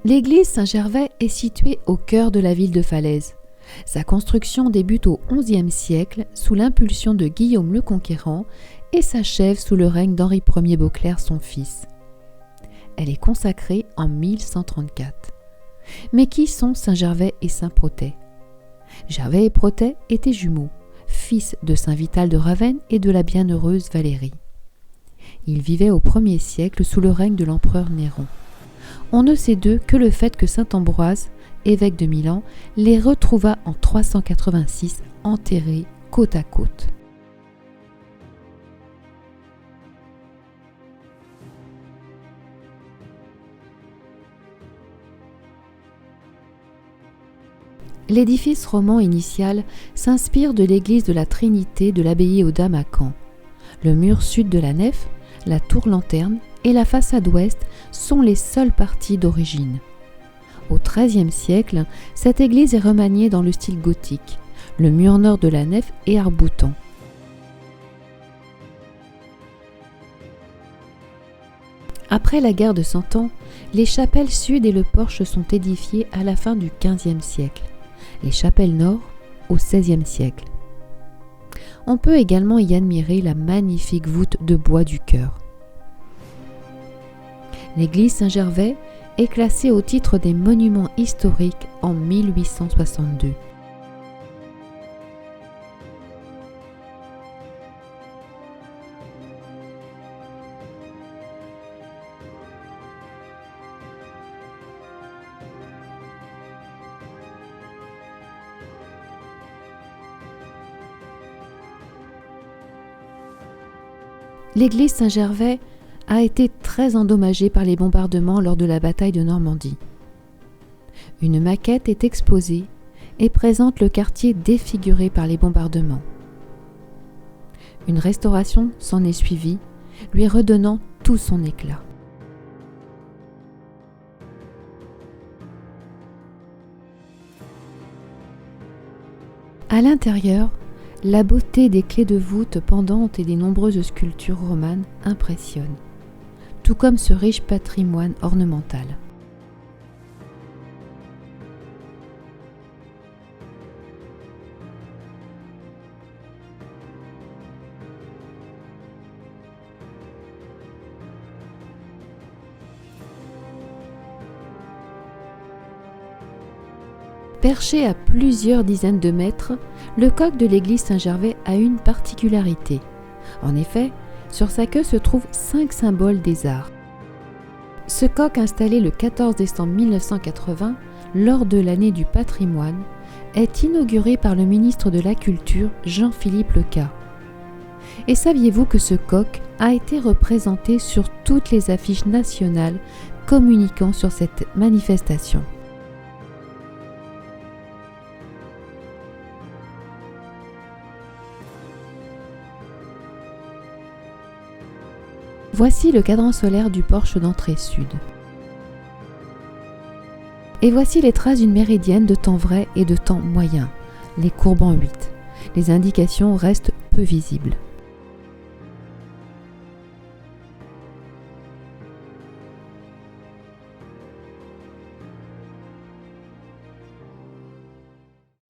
L'église Saint-Gervais est située au cœur de la ville de Falaise. Sa construction débute au XIe siècle sous l'impulsion de Guillaume le Conquérant et s'achève sous le règne d'Henri Ier Beauclerc, son fils. Elle est consacrée en 1134. Mais qui sont Saint-Gervais et Saint-Protais ? Gervais et Protais étaient jumeaux, fils de saint Vital de Ravenne et de la bienheureuse Valérie. Ils vivaient au 1er siècle sous le règne de l'empereur Néron. On ne sait d'eux que le fait que saint Ambroise, évêque de Milan, les retrouva en 386 enterrés côte à côte. L'édifice roman initial s'inspire de l'église de la Trinité de l'abbaye aux Dames à Caen. Le mur sud de la nef, la tour-lanterne et la façade ouest sont les seules parties d'origine. Au XIIIe siècle, cette église est remaniée dans le style gothique. Le mur nord de la nef est arc-boutant. Après la guerre de Cent Ans, les chapelles sud et le porche sont édifiées à la fin du XVe siècle. Les chapelles nord au XVIe siècle. On peut également y admirer la magnifique voûte de bois du chœur. L'église Saint-Gervais est classée au titre des monuments historiques en 1862. L'église Saint-Gervais a été très endommagée par les bombardements lors de la bataille de Normandie. Une maquette est exposée et présente le quartier défiguré par les bombardements. Une restauration s'en est suivie, lui redonnant tout son éclat. À l'intérieur, la beauté des clés de voûte pendantes et des nombreuses sculptures romanes impressionne, tout comme ce riche patrimoine ornemental. Perché à plusieurs dizaines de mètres, le coq de l'église Saint-Gervais a une particularité. En effet, sur sa queue se trouvent 5 symboles des arts. Ce coq installé le 14 décembre 1980, lors de l'année du patrimoine, est inauguré par le ministre de la Culture, Jean-Philippe Lecas. Et saviez-vous que ce coq a été représenté sur toutes les affiches nationales communiquant sur cette manifestation ? Voici le cadran solaire du porche d'entrée sud. Et voici les traces d'une méridienne de temps vrai et de temps moyen, les courbes en 8. Les indications restent peu visibles.